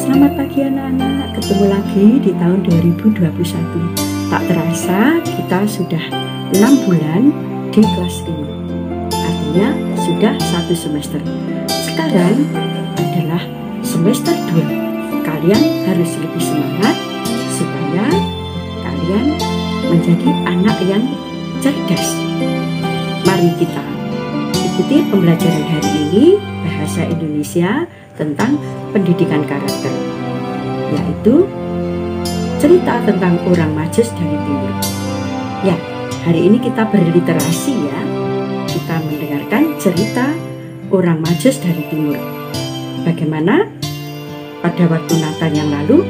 Selamat pagi anak-anak, ketemu lagi di tahun 2021. Tak terasa kita sudah 6 bulan di kelas 5. Artinya sudah 1 semester. Sekarang adalah semester 2. Kalian harus lebih semangat supaya kalian menjadi anak yang cerdas. Mari kita ikuti pembelajaran hari ini bahasa Indonesia tentang pendidikan karakter, yaitu cerita tentang orang Majus dari Timur. Ya, hari ini kita berliterasi ya. Kita mendengarkan cerita orang Majus dari Timur. Bagaimana pada waktu Natal yang lalu?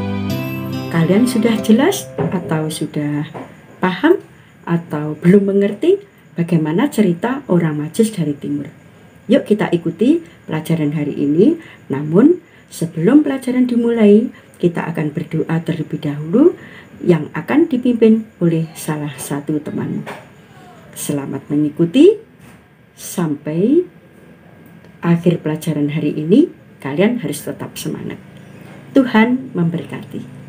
Kalian sudah jelas atau sudah paham atau belum mengerti bagaimana cerita orang Majus dari Timur? Yuk kita ikuti pelajaran hari ini. Namun sebelum pelajaran dimulai, kita akan berdoa terlebih dahulu yang akan dipimpin oleh salah satu temanmu. Selamat mengikuti sampai akhir pelajaran hari ini. Kalian harus tetap semangat. Tuhan memberkati.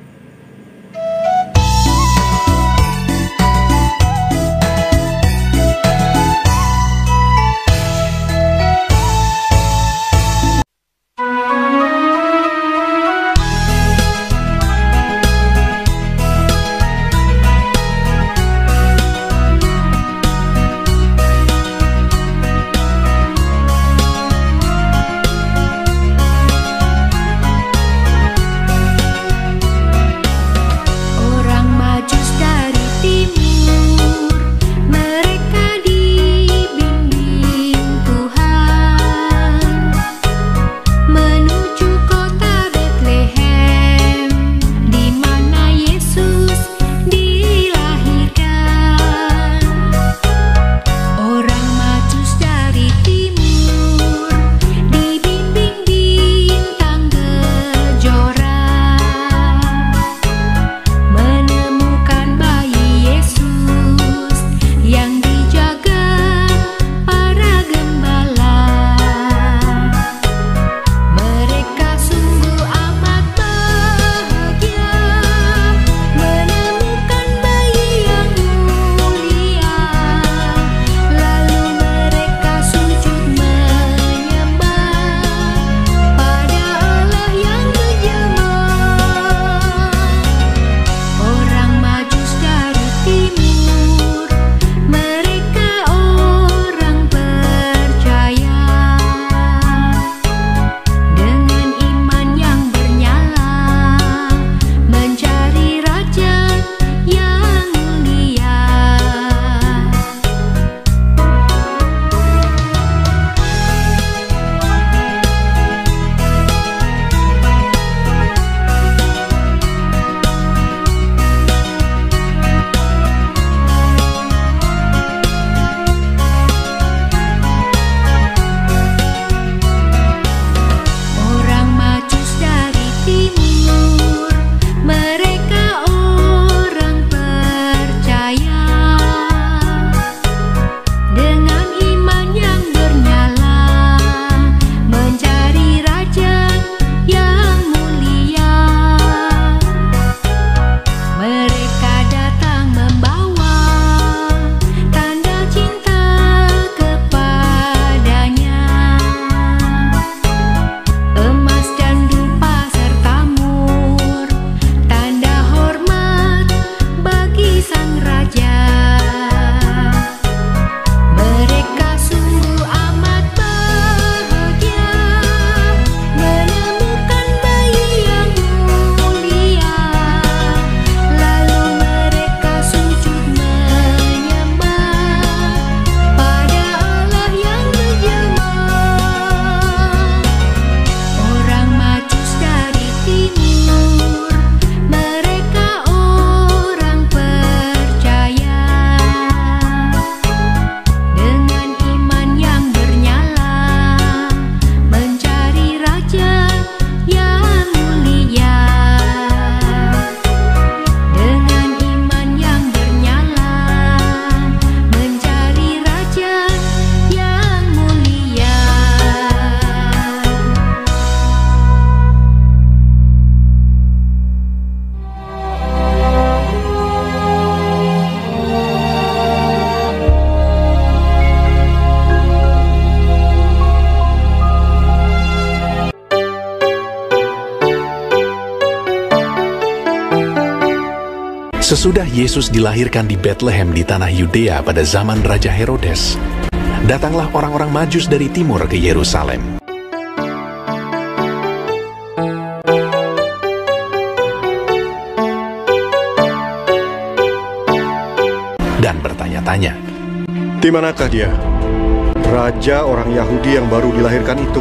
Sesudah Yesus dilahirkan di Betlehem di tanah Yudea pada zaman Raja Herodes, datanglah orang-orang Majus dari timur ke Yerusalem. Dan bertanya-tanya, "Di manakah dia? Raja orang Yahudi yang baru dilahirkan itu.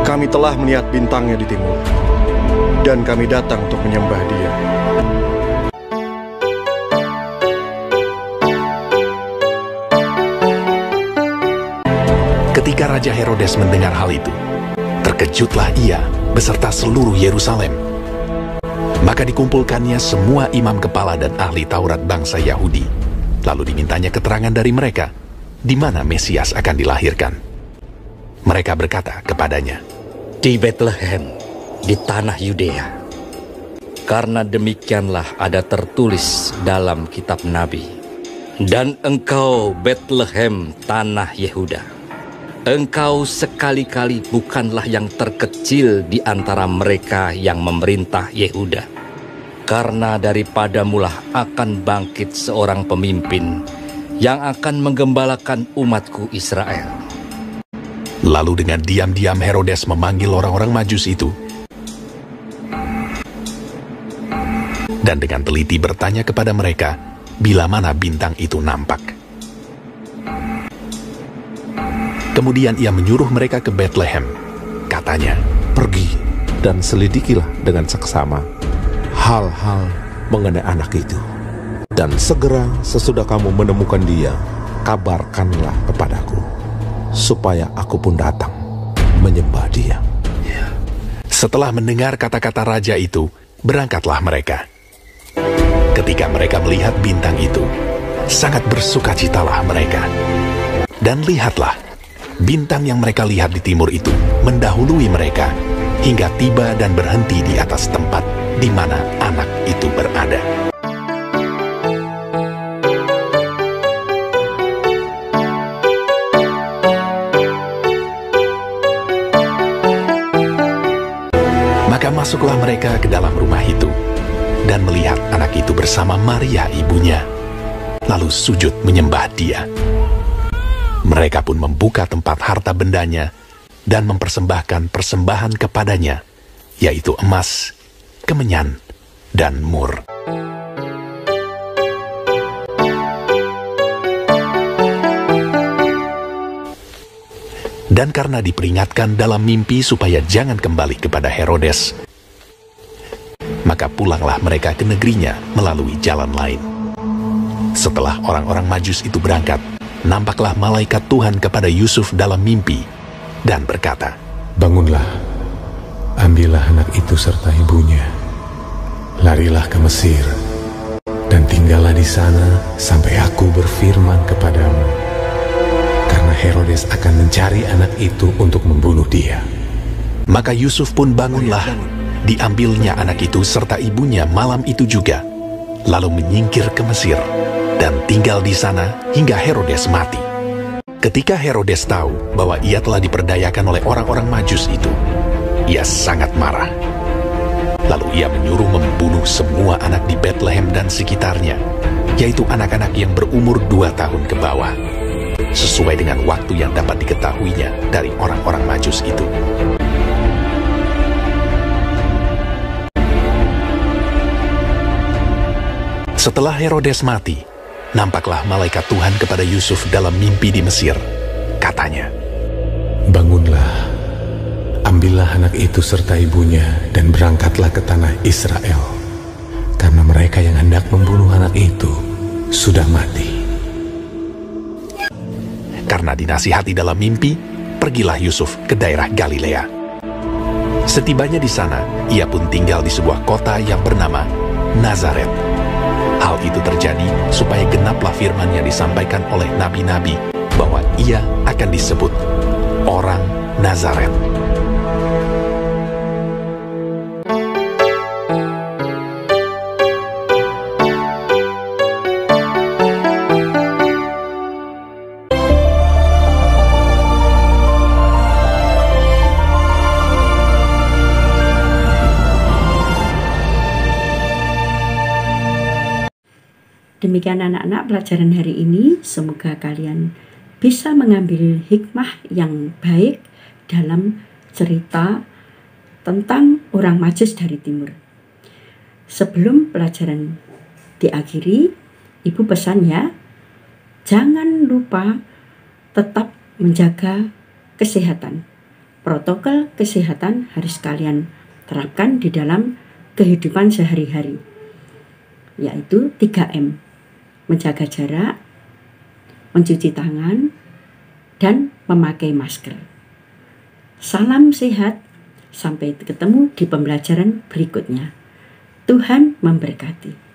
Kami telah melihat bintangnya di timur, dan kami datang untuk menyembah dia." Ketika Raja Herodes mendengar hal itu, terkejutlah ia beserta seluruh Yerusalem. Maka dikumpulkannya semua imam kepala dan ahli Taurat bangsa Yahudi. Lalu dimintanya keterangan dari mereka, di mana Mesias akan dilahirkan. Mereka berkata kepadanya, "Di Betlehem, di tanah Yudea. Karena demikianlah ada tertulis dalam kitab Nabi. Dan engkau, Betlehem, tanah Yehuda, engkau sekali-kali bukanlah yang terkecil di antara mereka yang memerintah Yehuda. Karena daripadamulah akan bangkit seorang pemimpin yang akan menggembalakan umatku Israel." Lalu dengan diam-diam Herodes memanggil orang-orang Majus itu, dan dengan teliti bertanya kepada mereka bila mana bintang itu nampak. Kemudian ia menyuruh mereka ke Betlehem. Katanya, "Pergi dan selidikilah dengan seksama hal-hal mengenai anak itu. Dan segera sesudah kamu menemukan dia, kabarkanlah kepadaku, supaya aku pun datang menyembah dia." Setelah mendengar kata-kata raja itu, berangkatlah mereka. Ketika mereka melihat bintang itu, sangat bersukacitalah mereka. Dan lihatlah, bintang yang mereka lihat di timur itu mendahului mereka hingga tiba dan berhenti di atas tempat di mana anak itu berada. Maka masuklah mereka ke dalam rumah itu dan melihat anak itu bersama Maria ibunya, lalu sujud menyembah dia. Mereka pun membuka tempat harta bendanya dan mempersembahkan persembahan kepadanya, yaitu emas, kemenyan, dan mur. Dan karena diperingatkan dalam mimpi supaya jangan kembali kepada Herodes, maka pulanglah mereka ke negerinya melalui jalan lain. Setelah orang-orang Majus itu berangkat, nampaklah malaikat Tuhan kepada Yusuf dalam mimpi dan berkata, "Bangunlah, ambillah anak itu serta ibunya, larilah ke Mesir, dan tinggallah di sana sampai aku berfirman kepadamu, karena Herodes akan mencari anak itu untuk membunuh dia." Maka Yusuf pun bangunlah, diambilnya anak itu serta ibunya malam itu juga, lalu menyingkir ke Mesir, dan tinggal di sana hingga Herodes mati. Ketika Herodes tahu bahwa ia telah diperdayakan oleh orang-orang Majus itu, ia sangat marah. Lalu ia menyuruh membunuh semua anak di Betlehem dan sekitarnya, yaitu anak-anak yang berumur 2 tahun ke bawah, sesuai dengan waktu yang dapat diketahuinya dari orang-orang Majus itu. Setelah Herodes mati, nampaklah malaikat Tuhan kepada Yusuf dalam mimpi di Mesir. Katanya, "Bangunlah, ambillah anak itu serta ibunya dan berangkatlah ke tanah Israel, karena mereka yang hendak membunuh anak itu sudah mati." Karena dinasihati dalam mimpi, pergilah Yusuf ke daerah Galilea. Setibanya di sana, ia pun tinggal di sebuah kota yang bernama Nazaret. Hal itu terjadi supaya genaplah firman yang disampaikan oleh nabi-nabi bahwa ia akan disebut orang Nazaret. Demikian anak-anak pelajaran hari ini, semoga kalian bisa mengambil hikmah yang baik dalam cerita tentang orang Majus dari timur. Sebelum pelajaran diakhiri, Ibu pesan ya, jangan lupa tetap menjaga kesehatan. Protokol kesehatan harus kalian terapkan di dalam kehidupan sehari-hari, yaitu 3M. Menjaga jarak, mencuci tangan, dan memakai masker. Salam sehat, sampai ketemu di pembelajaran berikutnya. Tuhan memberkati.